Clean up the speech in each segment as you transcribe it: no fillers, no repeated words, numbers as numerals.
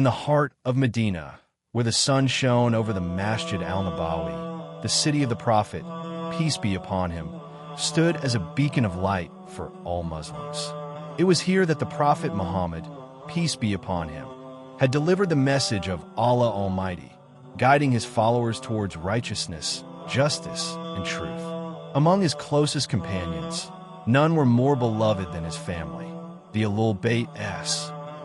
the heart of Medina, where the sun shone over the Masjid al-Nabawi, the city of the Prophet, peace be upon him, stood as a beacon of light for all Muslims. It was here that the Prophet Muhammad, peace be upon him, had delivered the message of Allah Almighty, guiding his followers towards righteousness, justice, and truth. Among his closest companions, none were more beloved than his family, the Ahl-e-Bait.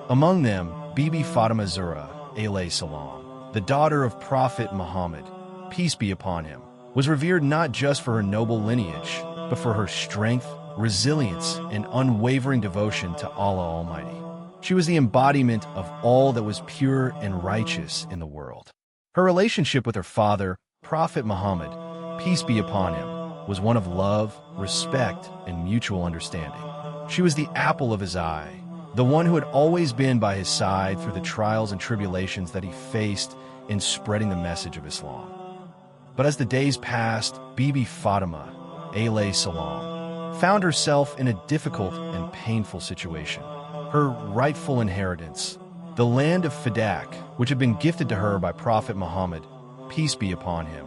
Among them, Bibi Fatima Zahra, alayhi salam, the daughter of Prophet Muhammad, peace be upon him, was revered not just for her noble lineage, but for her strength, resilience, and unwavering devotion to Allah Almighty. She was the embodiment of all that was pure and righteous in the world. Her relationship with her father, Prophet Muhammad, peace be upon him, was one of love, respect, and mutual understanding. She was the apple of his eye, the one who had always been by his side through the trials and tribulations that he faced in spreading the message of Islam. But as the days passed, Bibi Fatima, alayhi salam, found herself in a difficult and painful situation. Her rightful inheritance, the land of Fadak, which had been gifted to her by Prophet Muhammad, peace be upon him,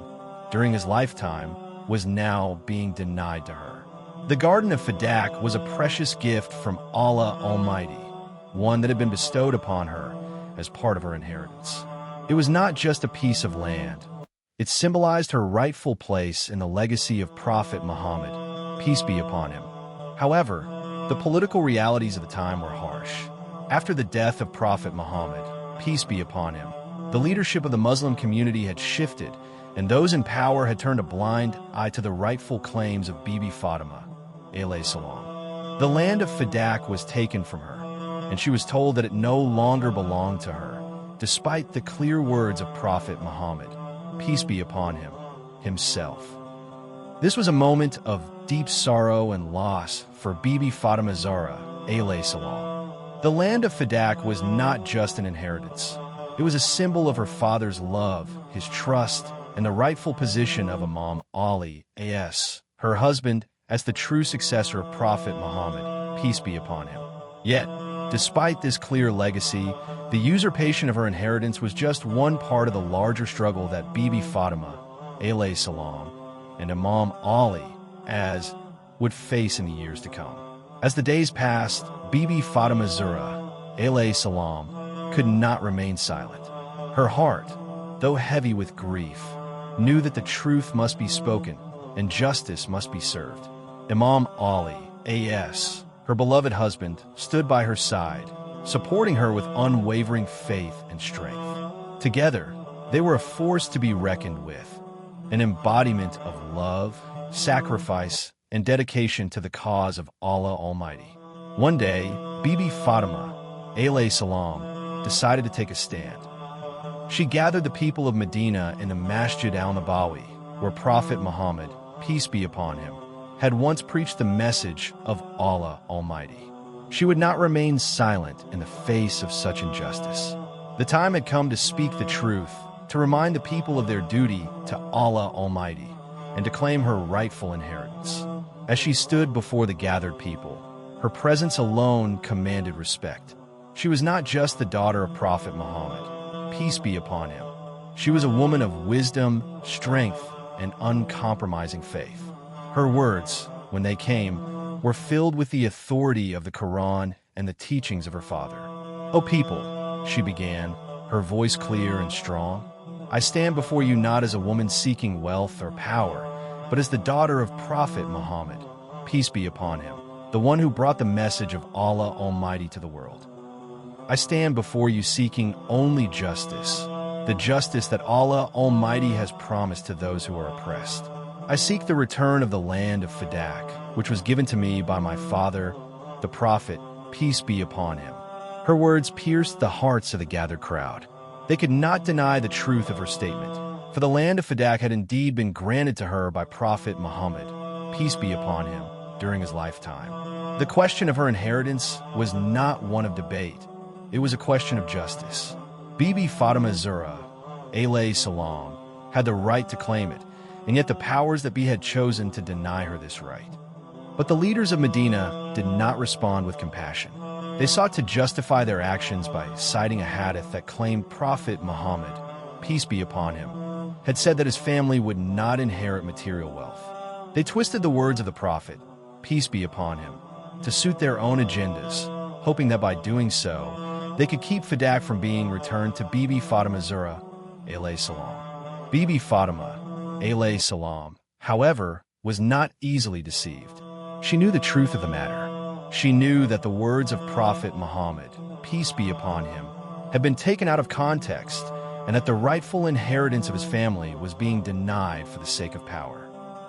during his lifetime, was now being denied to her. The Garden of Fadak was a precious gift from Allah Almighty, one that had been bestowed upon her as part of her inheritance. It was not just a piece of land. It symbolized her rightful place in the legacy of Prophet Muhammad, peace be upon him. However, the political realities of the time were harsh. After the death of Prophet Muhammad, peace be upon him, the leadership of the Muslim community had shifted, and those in power had turned a blind eye to the rightful claims of Bibi Fatima, alayhi salam. The land of Fadak was taken from her, and she was told that it no longer belonged to her, despite the clear words of Prophet Muhammad, peace be upon him, himself. This was a moment of deep sorrow and loss for Bibi Fatima Zahra, alayhi salam. The land of Fadak was not just an inheritance. It was a symbol of her father's love, his trust, and the rightful position of Imam Ali, a.s., her husband, as the true successor of Prophet Muhammad, peace be upon him. Yet, despite this clear legacy, the usurpation of her inheritance was just one part of the larger struggle that Bibi Fatima, alayhi salam, and Imam Ali, as, would face in the years to come. As the days passed, Bibi Fatima Zahra, alayhi salam, could not remain silent. Her heart, though heavy with grief, knew that the truth must be spoken and justice must be served. Imam Ali, a.s., her beloved husband, stood by her side, supporting her with unwavering faith and strength. Together, they were a force to be reckoned with, an embodiment of love, sacrifice, and dedication to the cause of Allah Almighty. One day, Bibi Fatima, alayhi salam, decided to take a stand. She gathered the people of Medina in the Masjid al-Nabawi, where Prophet Muhammad, peace be upon him, had once preached the message of Allah Almighty. She would not remain silent in the face of such injustice. The time had come to speak the truth, to remind the people of their duty to Allah Almighty, and to claim her rightful inheritance. As she stood before the gathered people, her presence alone commanded respect. She was not just the daughter of Prophet Muhammad, peace be upon him. She was a woman of wisdom, strength, and uncompromising faith. Her words, when they came, were filled with the authority of the Quran and the teachings of her father. "O people," she began, her voice clear and strong, "I stand before you not as a woman seeking wealth or power, but as the daughter of Prophet Muhammad, peace be upon him, the one who brought the message of Allah Almighty to the world. I stand before you seeking only justice, the justice that Allah Almighty has promised to those who are oppressed. I seek the return of the land of Fadak, which was given to me by my father, the Prophet, peace be upon him." Her words pierced the hearts of the gathered crowd. They could not deny the truth of her statement, for the land of Fadak had indeed been granted to her by Prophet Muhammad, peace be upon him, during his lifetime. The question of her inheritance was not one of debate. It was a question of justice. Bibi Fatima Zahra, alayhi salam, had the right to claim it, and yet the powers that be had chosen to deny her this right. But the leaders of Medina did not respond with compassion. They sought to justify their actions by citing a hadith that claimed Prophet Muhammad, peace be upon him, had said that his family would not inherit material wealth. They twisted the words of the Prophet, peace be upon him, to suit their own agendas, hoping that by doing so, they could keep Fadak from being returned to Bibi Fatima Zahra, alayhi salam. Bibi Fatima, alayhi salam, however, was not easily deceived. She knew the truth of the matter. She knew that the words of Prophet Muhammad, peace be upon him, had been taken out of context, and that the rightful inheritance of his family was being denied for the sake of power.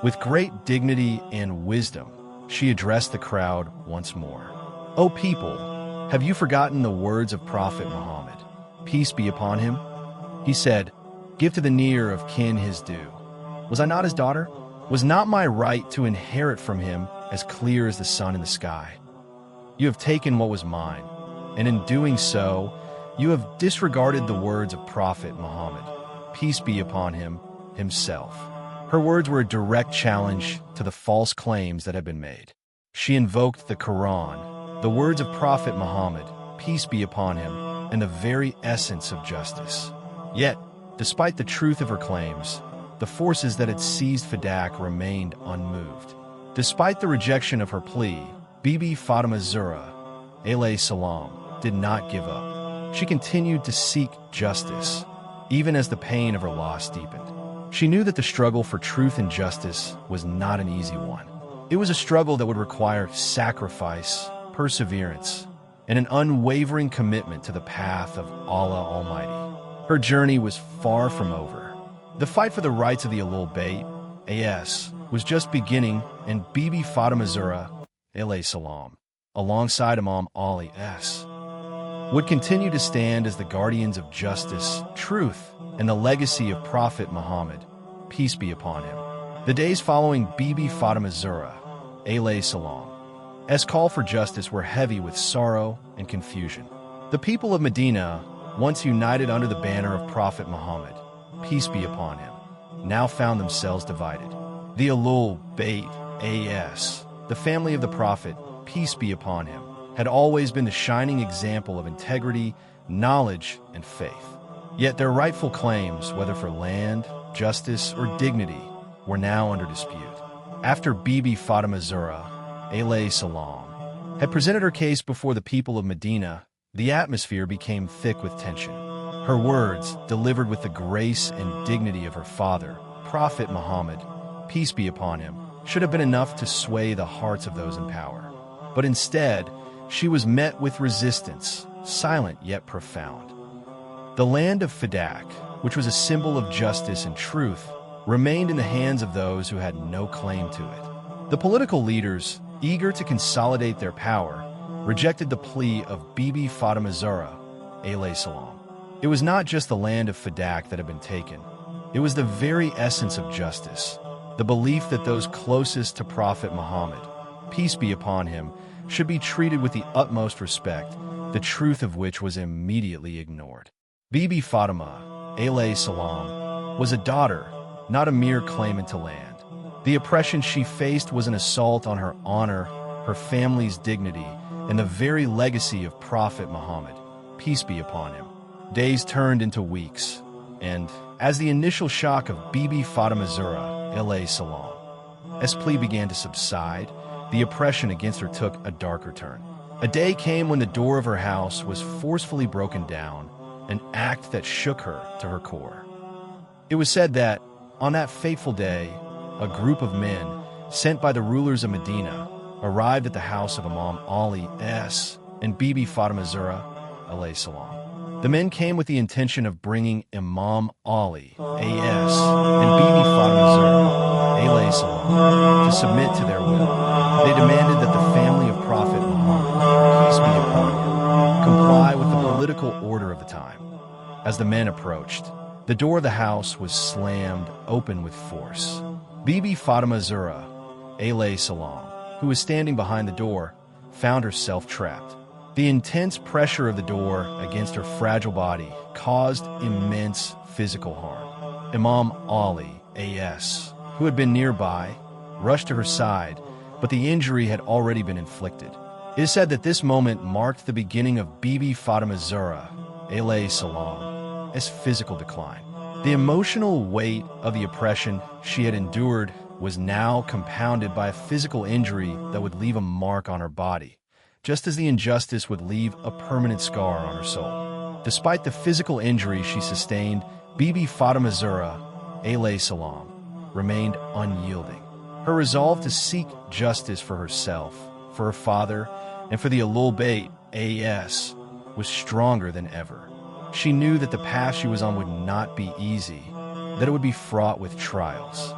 With great dignity and wisdom, she addressed the crowd once more. "O people, have you forgotten the words of Prophet Muhammad, peace be upon him? He said, 'Give to the near of kin his due.' Was I not his daughter? Was not my right to inherit from him as clear as the sun in the sky? You have taken what was mine, and in doing so, you have disregarded the words of Prophet Muhammad, peace be upon him, himself." Her words were a direct challenge to the false claims that had been made. She invoked the Quran, the words of Prophet Muhammad, peace be upon him, and the very essence of justice. Yet, despite the truth of her claims, the forces that had seized Fadak remained unmoved. Despite the rejection of her plea, Bibi Fatima Zahra, alayhi salam, did not give up. She continued to seek justice, even as the pain of her loss deepened. She knew that the struggle for truth and justice was not an easy one. It was a struggle that would require sacrifice, perseverance, and an unwavering commitment to the path of Allah Almighty. Her journey was far from over. The fight for the rights of the Ahl-e-Bait, AS, was just beginning, and Bibi Fatima Zahra, alayhi salam, alongside Imam Ali S, would continue to stand as the guardians of justice, truth, and the legacy of Prophet Muhammad, peace be upon him. The days following Bibi Fatima Zahra, alayhi salam, as call for justice were heavy with sorrow and confusion. The people of Medina, once united under the banner of Prophet Muhammad, peace be upon him, now found themselves divided. The Ahl-e-Bait, AS, the family of the Prophet, peace be upon him, had always been the shining example of integrity, knowledge, and faith. Yet their rightful claims, whether for land, justice, or dignity, were now under dispute. After Bibi Fatima Zahra, alayhi salam, had presented her case before the people of Medina, the atmosphere became thick with tension. Her words, delivered with the grace and dignity of her father, Prophet Muhammad, peace be upon him, should have been enough to sway the hearts of those in power. But instead, she was met with resistance, silent yet profound. The land of Fadak, which was a symbol of justice and truth, remained in the hands of those who had no claim to it. The political leaders, eager to consolidate their power, rejected the plea of Bibi Fatima Zahra, alayhi salam. It was not just the land of Fadak that had been taken. It was the very essence of justice, the belief that those closest to Prophet Muhammad, peace be upon him, should be treated with the utmost respect, the truth of which was immediately ignored. Bibi Fatima, alayhi salam, was a daughter, not a mere claimant to land. The oppression she faced was an assault on her honor, her family's dignity, and the very legacy of Prophet Muhammad, peace be upon him. Days turned into weeks, and, as the initial shock of Bibi Fatima Zahra, alayhi salam, as plea began to subside, the oppression against her took a darker turn. A day came when the door of her house was forcefully broken down, an act that shook her to her core. It was said that, on that fateful day, a group of men, sent by the rulers of Medina, arrived at the house of Imam Ali S and Bibi Fatima Zahra, alayhi salam. The men came with the intention of bringing Imam Ali A.S. and Bibi Fatima Zahra, alayhi salam, to submit to their will. They demanded that the family of Prophet Muhammad, peace be upon him, comply with the political order of the time. As the men approached, the door of the house was slammed open with force. Bibi Fatima Zahra, alayhi salam, who was standing behind the door, found herself trapped. The intense pressure of the door against her fragile body caused immense physical harm. Imam Ali A.S., who had been nearby, rushed to her side, but the injury had already been inflicted. It is said that this moment marked the beginning of Bibi Fatima Zahra, alayhi salam's physical decline. The emotional weight of the oppression she had endured was now compounded by a physical injury that would leave a mark on her body, just as the injustice would leave a permanent scar on her soul. Despite the physical injury she sustained, Bibi Fatima Zahra, alayhi salam, remained unyielding. Her resolve to seek justice for herself, for her father, and for the Ahl-e-Bait AS was stronger than ever. She knew that the path she was on would not be easy, that it would be fraught with trials.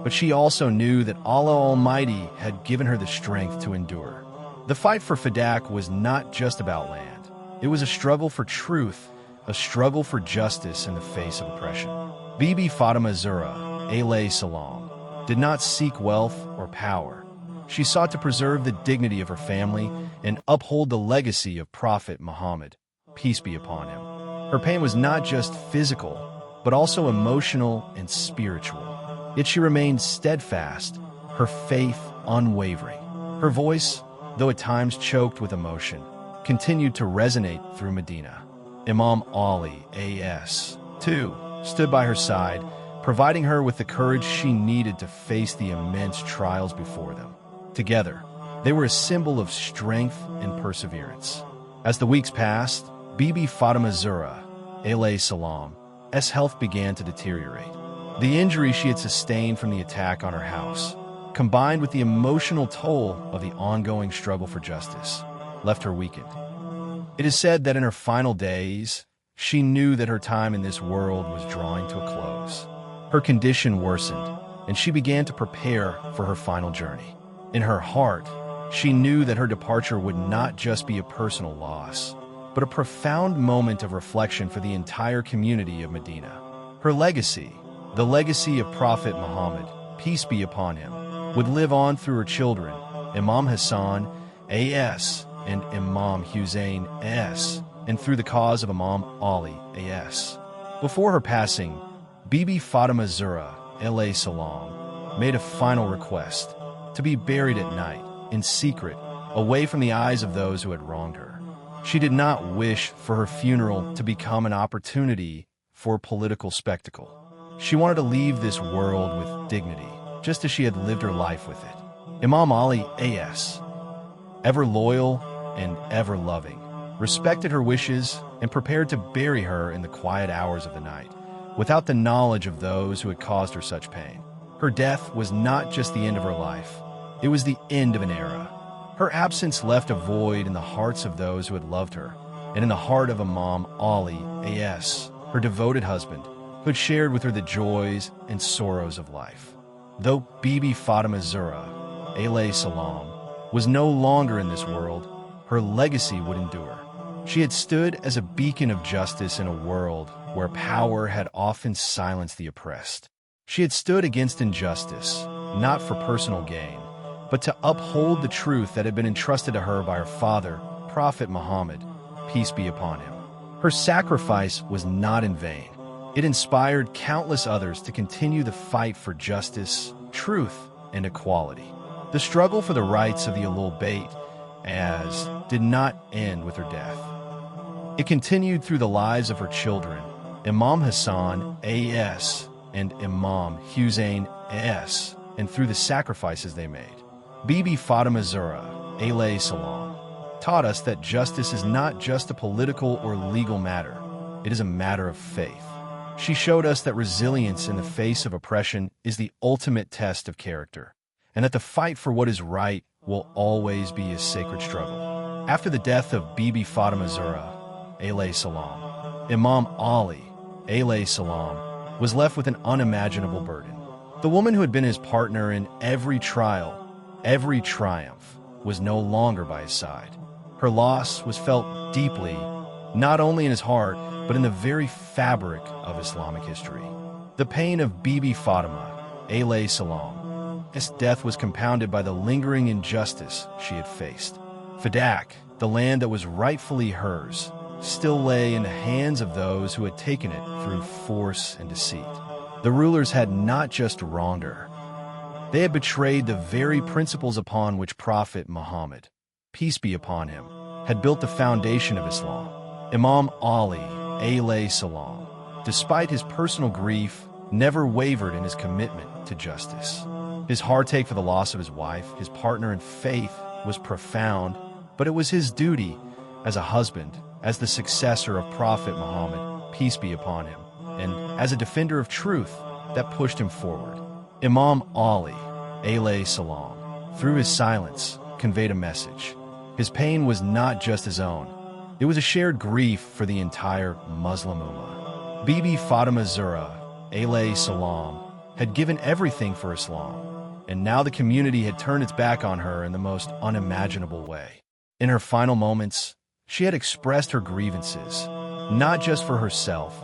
But she also knew that Allah Almighty had given her the strength to endure. The fight for Fadak was not just about land. It was a struggle for truth, a struggle for justice in the face of oppression. Bibi Fatima Zahra, alayhi salam, did not seek wealth or power. She sought to preserve the dignity of her family and uphold the legacy of Prophet Muhammad, peace be upon him. Her pain was not just physical, but also emotional and spiritual. Yet she remained steadfast, her faith unwavering. Her voice, though at times choked with emotion, continued to resonate through Medina. Imam Ali A.S., too, stood by her side, providing her with the courage she needed to face the immense trials before them. Together, they were a symbol of strength and perseverance. As the weeks passed, Bibi Fatima Zahra, alayhi salam's health began to deteriorate. The injury she had sustained from the attack on her house, combined with the emotional toll of the ongoing struggle for justice, left her weakened. It is said that in her final days, she knew that her time in this world was drawing to a close. Her condition worsened, and she began to prepare for her final journey. In her heart, she knew that her departure would not just be a personal loss, but a profound moment of reflection for the entire community of Medina. Her legacy, the legacy of Prophet Muhammad, peace be upon him, would live on through her children, Imam Hussain A.S. and Imam Hussain A.S., and through the cause of Imam Ali A.S. Before her passing, Bibi Fatima Zahra, alayhi salam, made a final request, to be buried at night, in secret, away from the eyes of those who had wronged her. She did not wish for her funeral to become an opportunity for a political spectacle. She wanted to leave this world with dignity, just as she had lived her life with it. Imam Ali A.S., ever loyal and ever loving, respected her wishes and prepared to bury her in the quiet hours of the night, without the knowledge of those who had caused her such pain. Her death was not just the end of her life, it was the end of an era. Her absence left a void in the hearts of those who had loved her, and in the heart of Imam Ali A.S., her devoted husband, who had shared with her the joys and sorrows of life. Though Bibi Fatima Zahra, alayhi salam, was no longer in this world, her legacy would endure. She had stood as a beacon of justice in a world where power had often silenced the oppressed. She had stood against injustice, not for personal gain, but to uphold the truth that had been entrusted to her by her father, Prophet Muhammad, peace be upon him. Her sacrifice was not in vain. It inspired countless others to continue the fight for justice, truth, and equality. The struggle for the rights of the Ahl-e-Bait did not end with her death. It continued through the lives of her children, Imam Hussain A.S. and Imam Hussain A.S., and through the sacrifices they made. Bibi Fatima Zahra, alayhi salam, taught us that justice is not just a political or legal matter, it is a matter of faith. She showed us that resilience in the face of oppression is the ultimate test of character, and that the fight for what is right will always be a sacred struggle. After the death of Bibi Fatima Zahra, alayhi salam, Imam Ali, alayhi salam, was left with an unimaginable burden. The woman who had been his partner in every trial, every triumph, was no longer by his side. Her loss was felt deeply, not only in his heart, but in the very fabric of Islamic history. The pain of Bibi Fatima, alayhi salam, his death was compounded by the lingering injustice she had faced. Fadak, the land that was rightfully hers, still lay in the hands of those who had taken it through force and deceit. The rulers had not just wronged her, they had betrayed the very principles upon which Prophet Muhammad, peace be upon him, had built the foundation of Islam. Imam Ali, alayhi salam, despite his personal grief, never wavered in his commitment to justice. His heartache for the loss of his wife, his partner in faith, was profound, but it was his duty as a husband, as the successor of Prophet Muhammad, peace be upon him, and as a defender of truth that pushed him forward. Imam Ali, alayhi salam, through his silence, conveyed a message. His pain was not just his own. It was a shared grief for the entire Muslim Ummah. Bibi Fatima Zahra, alayhi salam, had given everything for Islam, and now the community had turned its back on her in the most unimaginable way. In her final moments, she had expressed her grievances, not just for herself,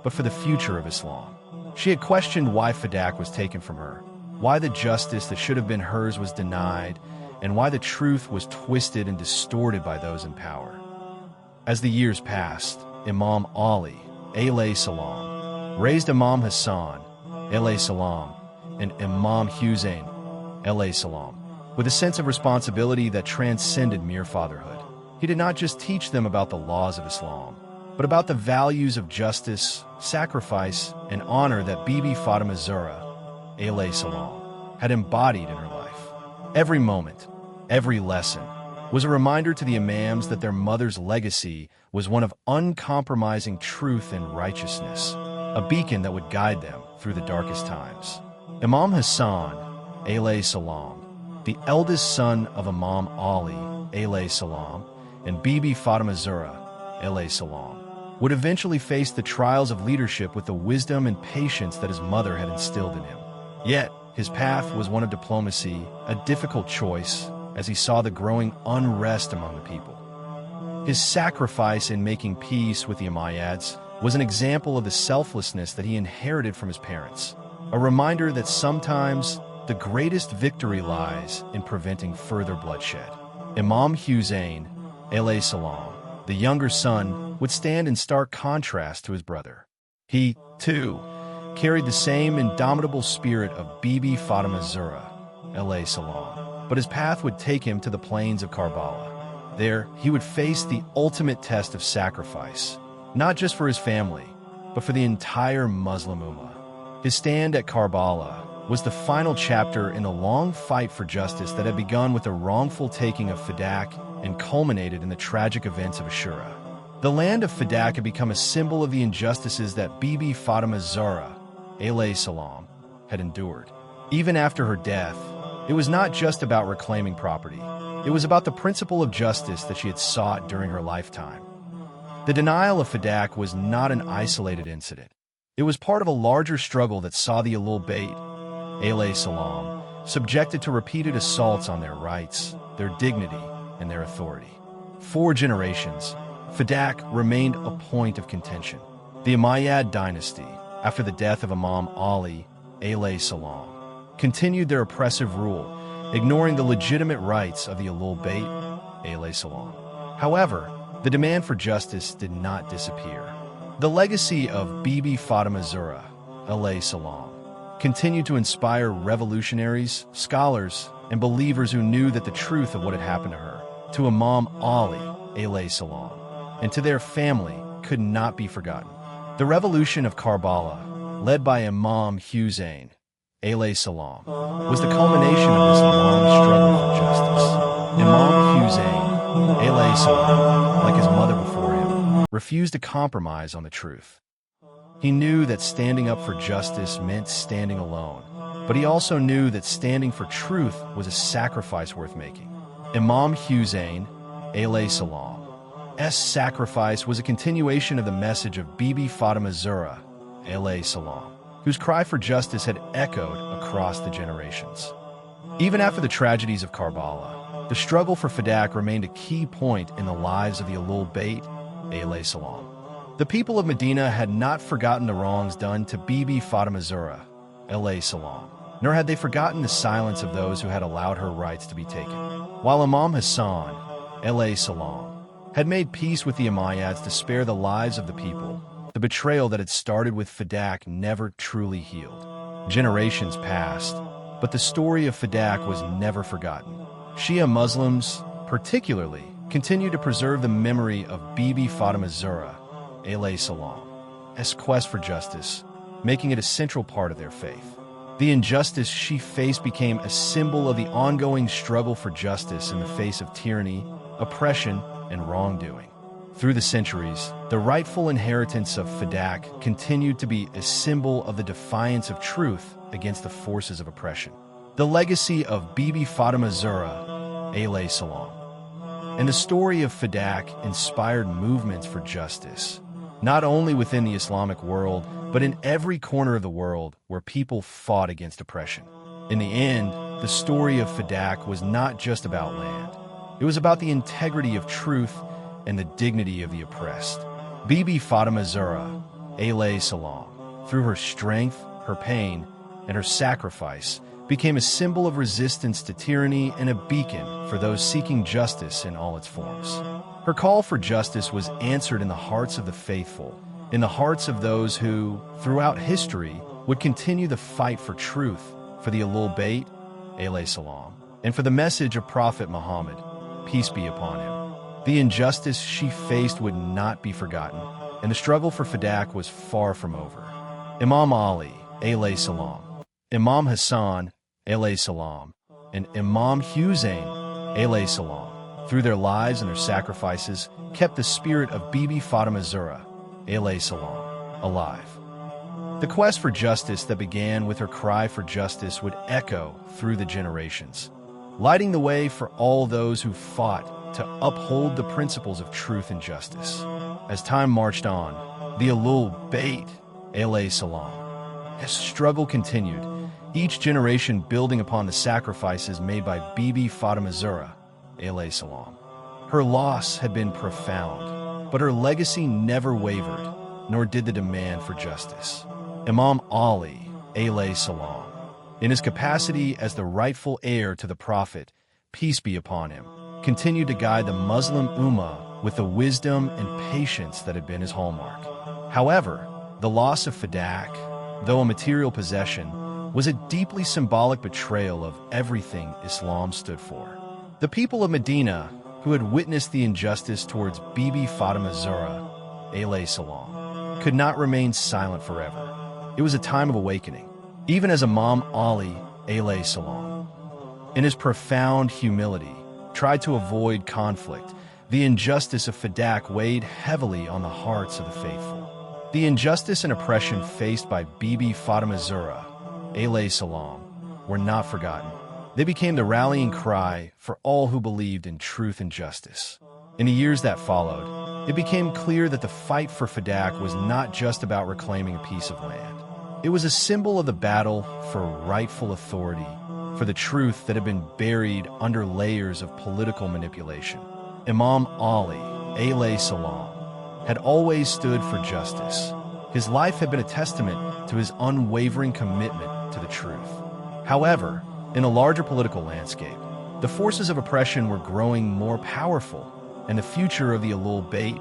but for the future of Islam. She had questioned why Fadak was taken from her, why the justice that should have been hers was denied, and why the truth was twisted and distorted by those in power. As the years passed, Imam Ali, alayhi salam, raised Imam Hussain, alayhi salam, and Imam Hussain, alayhi salam, with a sense of responsibility that transcended mere fatherhood. He did not just teach them about the laws of Islam, but about the values of justice, sacrifice, and honor that Bibi Fatima Zahra, alayhi salam, had embodied in her life. Every moment, every lesson, was a reminder to the Imams that their mother's legacy was one of uncompromising truth and righteousness, a beacon that would guide them through the darkest times. Imam Hussain, alayhi salam, the eldest son of Imam Ali, alayhi salam, and Bibi Fatima Zahra, alayhi salam, would eventually face the trials of leadership with the wisdom and patience that his mother had instilled in him. Yet, his path was one of diplomacy, a difficult choice, as he saw the growing unrest among the people. His sacrifice in making peace with the Umayyads was an example of the selflessness that he inherited from his parents, a reminder that sometimes the greatest victory lies in preventing further bloodshed. Imam Hussain, alayhi salam, the younger son, would stand in stark contrast to his brother. He, too, carried the same indomitable spirit of Bibi Fatima Zahra, alayhi salam, but his path would take him to the plains of Karbala. There, he would face the ultimate test of sacrifice, not just for his family, but for the entire Muslim Ummah. His stand at Karbala was the final chapter in the long fight for justice that had begun with the wrongful taking of Fadak and culminated in the tragic events of Ashura. The land of Fadak had become a symbol of the injustices that Bibi Fatima Zahra, alayhi salam, had endured. Even after her death, it was not just about reclaiming property. It was about the principle of justice that she had sought during her lifetime. The denial of Fadak was not an isolated incident. It was part of a larger struggle that saw the Ahl-e-Bait, alayhi salam, subjected to repeated assaults on their rights, their dignity, and their authority. For generations, Fadak remained a point of contention. The Umayyad dynasty, after the death of Imam Ali, alayhi salam, continued their oppressive rule, ignoring the legitimate rights of the Ahl-e-Bait, alayhi salam. However, the demand for justice did not disappear. The legacy of Bibi Fatima Zahra, alayhi salam, continued to inspire revolutionaries, scholars, and believers who knew that the truth of what had happened to her, to Imam Ali, alayhi salam, and to their family could not be forgotten. The revolution of Karbala, led by Imam Hussain, alayhi salam, was the culmination of this long struggle for justice. Imam Hussain, alayhi salam, like his mother before him, refused to compromise on the truth. He knew that standing up for justice meant standing alone, but he also knew that standing for truth was a sacrifice worth making. Imam Hussain, alayhi salam's sacrifice was a continuation of the message of Bibi Fatima Zahra, alayhi salam, whose cry for justice had echoed across the generations. Even after the tragedies of Karbala, the struggle for Fadak remained a key point in the lives of the Ahl-e-Bait, alayhi salam. The people of Medina had not forgotten the wrongs done to Bibi Fatima Zahra, alayhi salam, nor had they forgotten the silence of those who had allowed her rights to be taken. While Imam Hussain, alayhi salam, had made peace with the Umayyads to spare the lives of the people, the betrayal that had started with Fadak never truly healed. Generations passed, but the story of Fadak was never forgotten. Shia Muslims, particularly, continued to preserve the memory of Bibi Fatima Zahra, alayhi salam's quest for justice, making it a central part of their faith. The injustice she faced became a symbol of the ongoing struggle for justice in the face of tyranny, oppression, and wrongdoing. Through the centuries, the rightful inheritance of Fadak continued to be a symbol of the defiance of truth against the forces of oppression. The legacy of Bibi Fatima Zahra, alayhi salam, and the story of Fadak inspired movements for justice, not only within the Islamic world, but in every corner of the world where people fought against oppression. In the end, the story of Fadak was not just about land. It was about the integrity of truth and the dignity of the oppressed. Bibi Fatima Zahra, alayhi salam, through her strength, her pain, and her sacrifice, became a symbol of resistance to tyranny and a beacon for those seeking justice in all its forms. Her call for justice was answered in the hearts of the faithful, in the hearts of those who, throughout history, would continue the fight for truth, for the Ahl-e-Bait, alayhi salam, and for the message of Prophet Muhammad, peace be upon him. The injustice she faced would not be forgotten, and the struggle for Fadak was far from over. Imam Ali, alayhi salam, Imam Hussain, alayhi salam, and Imam Hussain, alayhi salam, through their lives and their sacrifices, kept the spirit of Bibi Fatima Zahra, alayhi salam, alive. The quest for justice that began with her cry for justice would echo through the generations, lighting the way for all those who fought to uphold the principles of truth and justice. As time marched on, the Ahl-e-Bait, alayhi salam, as struggle continued, each generation building upon the sacrifices made by Bibi Fatima Zahra, alayhi salam. Her loss had been profound, but her legacy never wavered, nor did the demand for justice. Imam Ali, alayhi salam, in his capacity as the rightful heir to the Prophet, peace be upon him, continued to guide the Muslim Ummah with the wisdom and patience that had been his hallmark. However, the loss of Fadak, though a material possession, was a deeply symbolic betrayal of everything Islam stood for. The people of Medina, who had witnessed the injustice towards Bibi Fatima Zahra, alayhi salam, could not remain silent forever. It was a time of awakening, even as Imam Ali, alayhi salam, in his profound humility, tried to avoid conflict. The injustice of Fadak weighed heavily on the hearts of the faithful. The injustice and oppression faced by Bibi Fatima Zahra, alayhi salam, were not forgotten. They became the rallying cry for all who believed in truth and justice. In the years that followed, it became clear that the fight for Fadak was not just about reclaiming a piece of land. It was a symbol of the battle for rightful authority, for the truth that had been buried under layers of political manipulation. Imam Ali, alayhi salam, had always stood for justice. His life had been a testament to his unwavering commitment to the truth. However, in a larger political landscape, the forces of oppression were growing more powerful, and the future of the Ahl-e-Bait,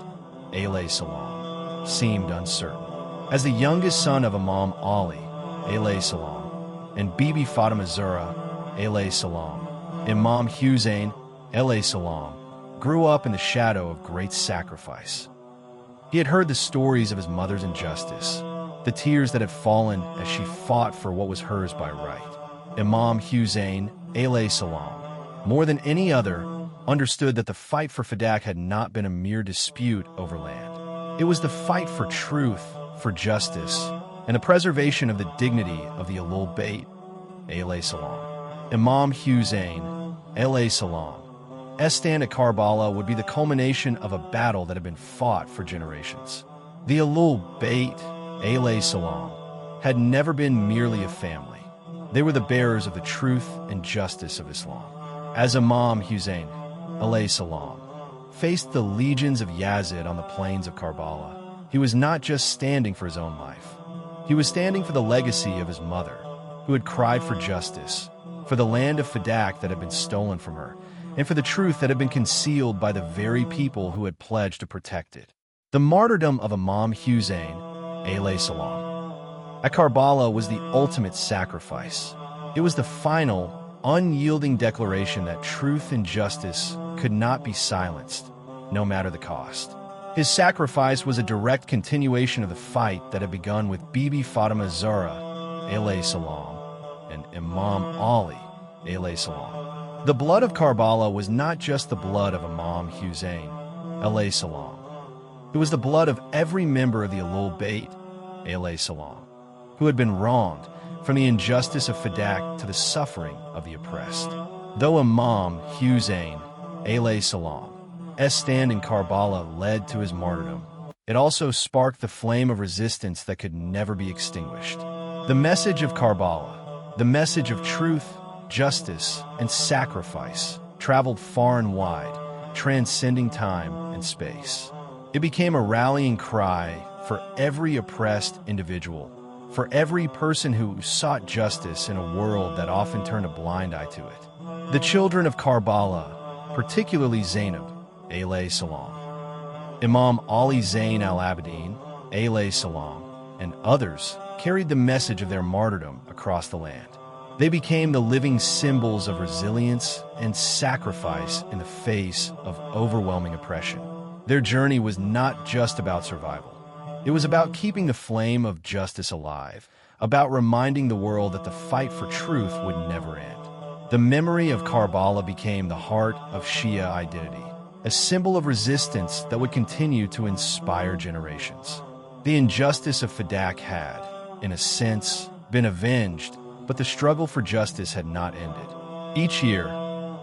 alayhi salam, seemed uncertain. As the youngest son of Imam Ali, alayhi salam, and Bibi Fatima Zahra, alayhi salam, Imam Hussain, alayhi salam, grew up in the shadow of great sacrifice. He had heard the stories of his mother's injustice, the tears that had fallen as she fought for what was hers by right. Imam Hussain, alayhi salam, more than any other, understood that the fight for Fadak had not been a mere dispute over land. It was the fight for truth, for justice, and the preservation of the dignity of the Ahl-e-Bait, alayhi salam. Imam Hussain, alayhi salam's stand at Karbala would be the culmination of a battle that had been fought for generations. The Ahl-e-Bait, alayhi salam, had never been merely a family. They were the bearers of the truth and justice of Islam. As Imam Hussain, alayhi salam, faced the legions of Yazid on the plains of Karbala, he was not just standing for his own life. He was standing for the legacy of his mother, who had cried for justice, for the land of Fadak that had been stolen from her, and for the truth that had been concealed by the very people who had pledged to protect it. The martyrdom of Imam Hussain, alayhi salam, at Karbala was the ultimate sacrifice. It was the final, unyielding declaration that truth and justice could not be silenced, no matter the cost. His sacrifice was a direct continuation of the fight that had begun with Bibi Fatima Zahra, alayhi salam, and Imam Ali, alayhi salam. The blood of Karbala was not just the blood of Imam Hussain, alayhi salam. It was the blood of every member of the Ahl-e-Bait, alayhi salam, who had been wronged, from the injustice of Fadak to the suffering of the oppressed. Though Imam Hussain, alayhi salam, stand in Karbala led to his martyrdom, it also sparked the flame of resistance that could never be extinguished. The message of Karbala, the message of truth, justice, and sacrifice, traveled far and wide, transcending time and space. It became a rallying cry for every oppressed individual, for every person who sought justice in a world that often turned a blind eye to it. The children of Karbala, particularly Zainab, alayhi salam, Imam Ali Zain al-Abidin, alayhi salam, and others carried the message of their martyrdom across the land. They became the living symbols of resilience and sacrifice in the face of overwhelming oppression. Their journey was not just about survival. It was about keeping the flame of justice alive, about reminding the world that the fight for truth would never end. The memory of Karbala became the heart of Shia identity, a symbol of resistance that would continue to inspire generations. The injustice of Fadak had, in a sense, been avenged, but the struggle for justice had not ended. Each year,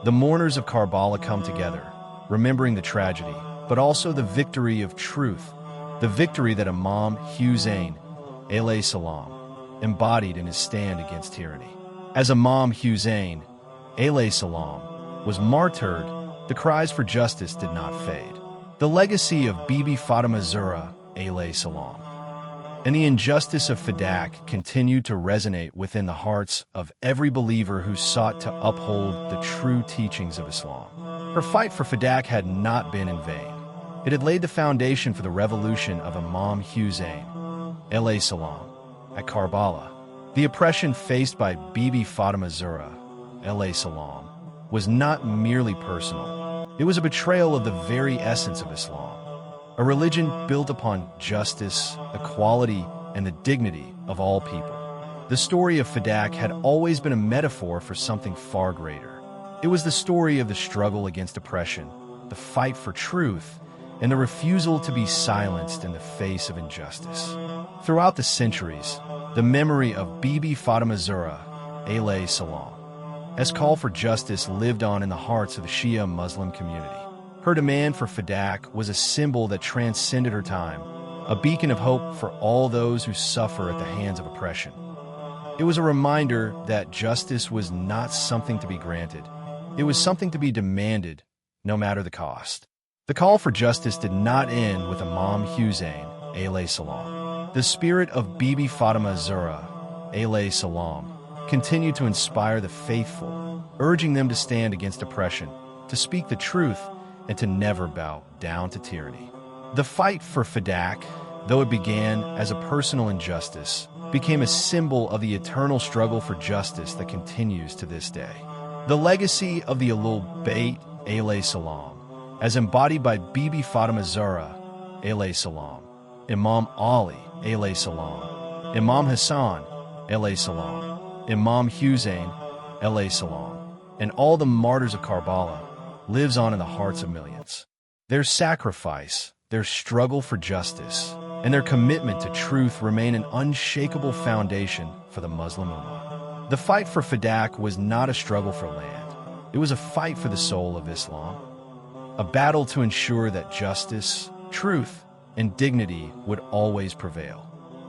the mourners of Karbala come together, remembering the tragedy, but also the victory of truth, the victory that Imam Hussain, alayhi salam, embodied in his stand against tyranny. As Imam Hussain, alayhi salam, was martyred, the cries for justice did not fade. The legacy of Bibi Fatima Zahra, alayhi salam, and the injustice of Fadak continued to resonate within the hearts of every believer who sought to uphold the true teachings of Islam. Her fight for Fadak had not been in vain. It had laid the foundation for the revolution of Imam Hussain, alayhi salam, at Karbala. The oppression faced by Bibi Fatima Zahra, alayhi salam, was not merely personal. It was a betrayal of the very essence of Islam, a religion built upon justice, equality, and the dignity of all people. The story of Fadak had always been a metaphor for something far greater. It was the story of the struggle against oppression, the fight for truth, and the refusal to be silenced in the face of injustice. Throughout the centuries, the memory of Bibi Fatima Zahra, alayhi salam, as call for justice lived on in the hearts of the Shia Muslim community. Her demand for Fadak was a symbol that transcended her time, a beacon of hope for all those who suffer at the hands of oppression. It was a reminder that justice was not something to be granted. It was something to be demanded, no matter the cost. The call for justice did not end with Imam Hussain, alayhi salam. The spirit of Bibi Fatima Zahra, alayhi salam, continued to inspire the faithful, urging them to stand against oppression, to speak the truth, and to never bow down to tyranny. The fight for Fadak, though it began as a personal injustice, became a symbol of the eternal struggle for justice that continues to this day. The legacy of the Ahl-e-Bait, alayhi salam, as embodied by Bibi Fatima Zahra, alayhi salam, Imam Ali, alayhi salam, Imam Hussain, alayhi salam, Imam Hussain, alayhi salam, and all the martyrs of Karbala, lives on in the hearts of millions. Their sacrifice, their struggle for justice, and their commitment to truth remain an unshakable foundation for the Muslim Ummah. The fight for Fadak was not a struggle for land. It was a fight for the soul of Islam, a battle to ensure that justice, truth, and dignity would always prevail.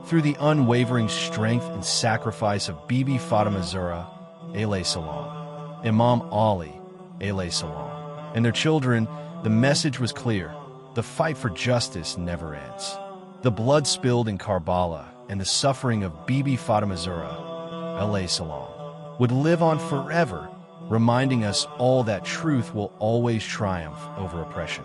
Through the unwavering strength and sacrifice of Bibi Fatima Zahra, alayhi salam, Imam Ali, alayhi salam, and their children, the message was clear: the fight for justice never ends. The blood spilled in Karbala and the suffering of Bibi Fatima Zahra, alayhi salam, would live on forever, reminding us all that truth will always triumph over oppression.